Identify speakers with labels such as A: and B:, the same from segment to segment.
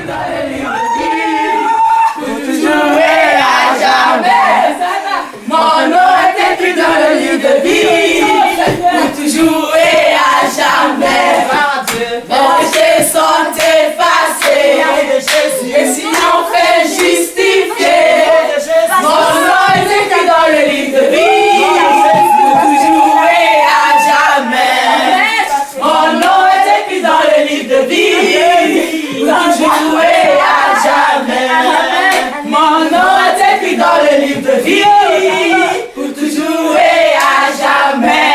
A: dans le livre de vie, pour toujours et à jamais. Mon nom est écrit dans le livre de vie, pour toujours et à jamais. Mes péchés sont effacés, et si on fait justifier, mon nom est écrit dans le livre de vie, pour toujours et à jamais. Mon nom est écrit dans le livre de vie, pour toujours et à jamais. Mon nom est écrit dans le livre de vie, pour toujours et à jamais.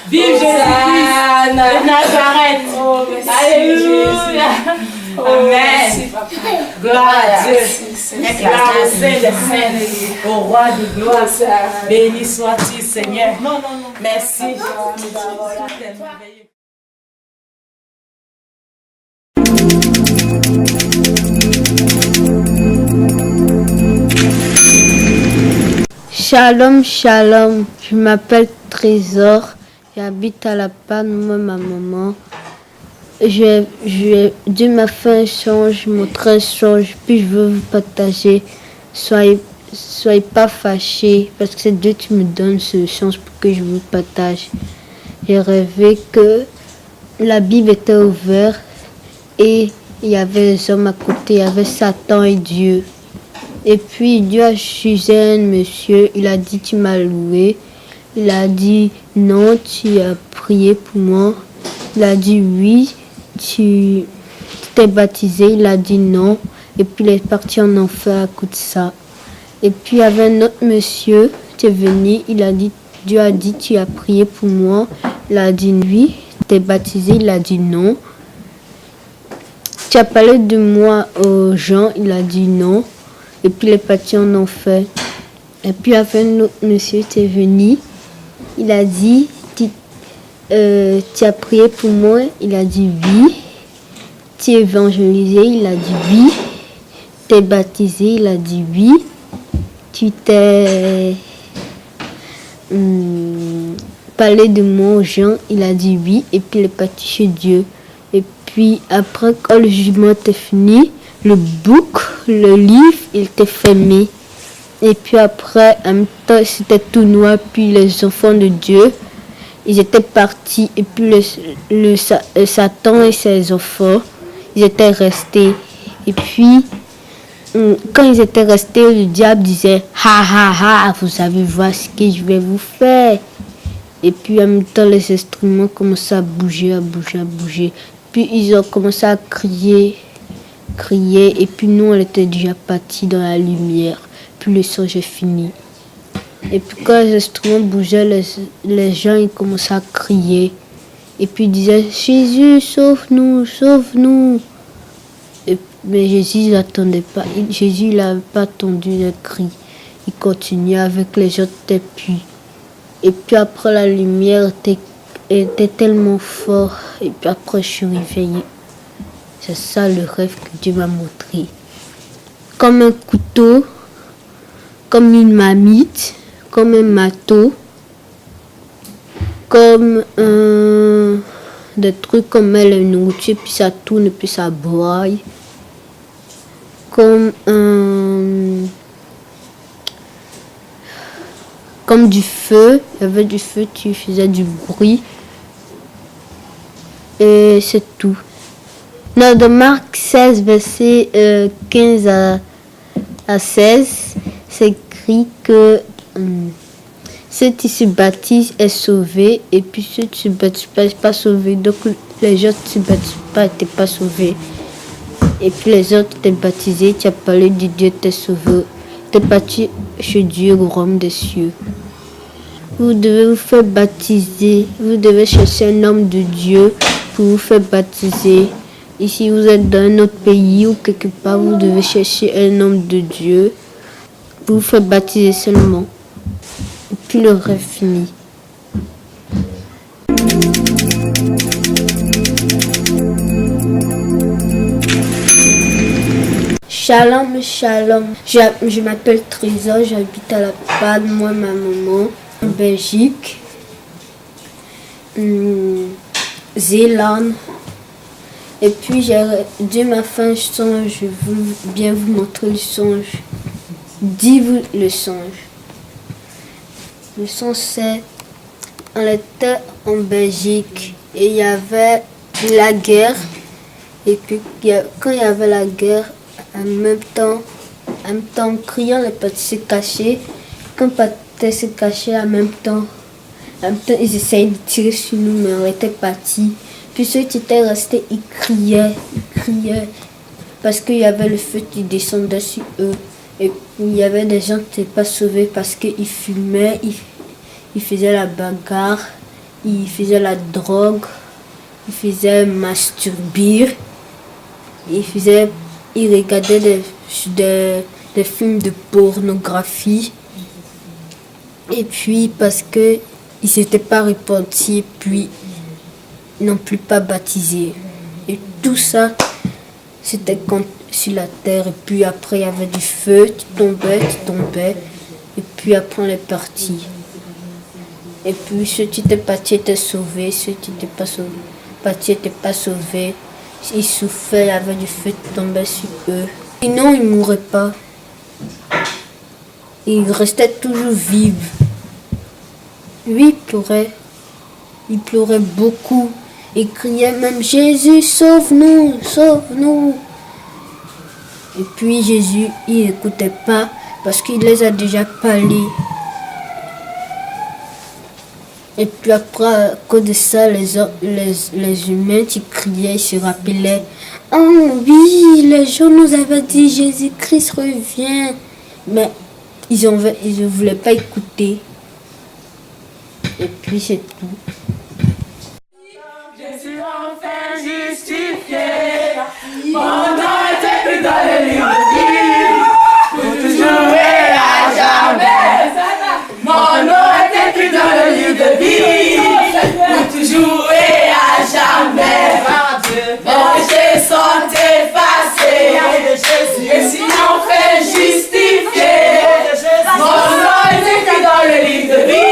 A: Vive Jésus-Christ de Nazareth. Alléluia. Amen. Gloire à Dieu. Gloire au Saint des Saints, au Roi de gloire. Béni sois-tu, Seigneur. Merci.
B: Shalom, shalom, je m'appelle Trésor, j'habite à La Panne, moi ma maman. Dieu m'a fait un songe, montré un songe, puis je veux vous partager. Soyez pas fâchés, parce que c'est Dieu qui me donne ce songe pour que je vous partage. J'ai rêvé que la Bible était ouverte et il y avait les hommes à côté, il y avait Satan et Dieu. Et puis Dieu a jugé un monsieur, il a dit tu m'as loué. Il a dit non, tu as prié pour moi. Il a dit oui, tu t'es baptisé. Il a dit non. Et puis il est parti en enfer à cause de ça. Et puis il y avait un autre monsieur qui est venu, il a dit, Dieu a dit tu as prié pour moi. Il a dit oui, t'es baptisé. Il a dit non. Tu as parlé de moi aux gens. Il a dit non. Et puis il est parti en enfer. Et puis après un autre monsieur qui est venu, il a dit, tu as prié pour moi? Il a dit oui. Tu es évangélisé? Il a dit oui. Tu es baptisé? Il a dit oui. Tu t'es parlé de moi aux gens? Il a dit oui. Et puis il est parti chez Dieu. Et puis après, quand le jugement était fini, le livre, il était fermé. Et puis après, en même temps, c'était tout noir. Puis les enfants de Dieu, ils étaient partis. Et puis Satan et ses enfants, ils étaient restés. Et puis, quand ils étaient restés, le diable disait, ha ha ha, vous allez voir ce que je vais vous faire. Et puis en même temps, les instruments commençaient à bouger, à bouger, à bouger. Puis ils ont commencé à crier. Et puis nous on était déjà partis dans la lumière, puis le songe est fini. Et puis quand les instruments bougeaient, les gens ils commençaient à crier et puis ils disaient Jésus sauve-nous, sauve-nous. Mais Jésus il n'attendait pas, Jésus il n'avait pas attendu les cris, il continuait avec les autres puits. Et puis après la lumière était tellement fort et puis après je suis réveillée. C'est ça le rêve que Dieu m'a montré. Comme un couteau, comme une marmite, comme un marteau, comme des trucs comme la nourriture, puis ça tourne, puis ça broye. Comme du feu, il y avait du feu qui faisait du bruit. Et c'est tout. Dans Marc 16, verset 15 à 16, c'est écrit que ceux qui se baptisent est sauvé et puis ceux qui se baptisent pas n'est pas sauvé. Donc les gens qui ne se baptisent pas n'étaient pas sauvés. Et puis les autres étaient baptisés, tu as parlé de Dieu, t'es sauvé. T'es parti chez Dieu au royaume des cieux. Vous devez vous faire baptiser, vous devez chercher un homme de Dieu pour vous faire baptiser. Et si vous êtes dans un autre pays ou quelque part, vous devez chercher un homme de Dieu pour vous faire baptiser seulement. Et puis le rêve finit. Shalom, shalom. Je m'appelle Trésor, j'habite à La Panne, moi, ma maman. Belgique, Zélande. Et puis Dieu m'a fait un songe, je veux bien vous montrer le songe. Dis-vous le songe. Le songe c'est, on était en Belgique et il y avait la guerre. Et puis quand il y avait la guerre, en même temps en criant, les petits se cachaient. Quand les petits se cachaient en même temps, ils essayaient de tirer sur nous, mais on était partis. Puis ceux qui étaient restés, ils criaient, parce qu'il y avait le feu qui descendait sur eux. Et il y avait des gens qui n'étaient pas sauvés parce qu'ils fumaient, ils faisaient la bagarre, ils faisaient la drogue, ils faisaient masturber, ils regardaient des films de pornographie. Et puis parce qu'ils ne s'étaient pas repentis, puis non plus pas baptisés. Et tout ça, c'était sur la terre. Et puis après, il y avait du feu qui tombait. Et puis après, on est parti. Et puis ceux qui étaient partis étaient sauvés. Ceux qui n'étaient pas partis n'étaient pas sauvés. Ils souffraient, il y avait du feu qui tombait sur eux. Sinon, ils ne mouraient pas. Ils restaient toujours vifs. Lui, il pleurait beaucoup. Il criait même, Jésus, sauve-nous, sauve-nous. Et puis Jésus, il n'écoutait pas parce qu'il les a déjà parlé. Et puis après, à cause de ça, les humains qui criaient, ils se rappelaient. Oh oui, les gens nous avaient dit, Jésus-Christ revient. Mais ils ne voulaient pas écouter. Et puis c'est tout.
A: Je suis enfin justifié. Mon nom est écrit dans le livre de vie. Pour toujours et à jamais. Mon nom est écrit dans le livre de vie. Pour toujours et à jamais. Mes péchés sont effacés. Je suis enfin justifié. Mon nom est écrit dans le livre de vie.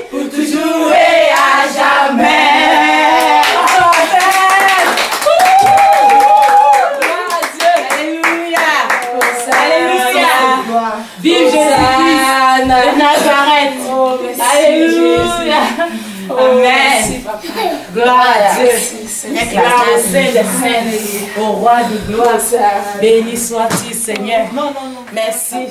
A: Pour toujours et à jamais. Alléluia. Alléluia. Vive Jésus-Christ de Nazareth. Alléluia. Amen. Gloire à Dieu. Gloire au Saint des Saints, au Roi de gloire. Béni sois-tu, Seigneur. Merci.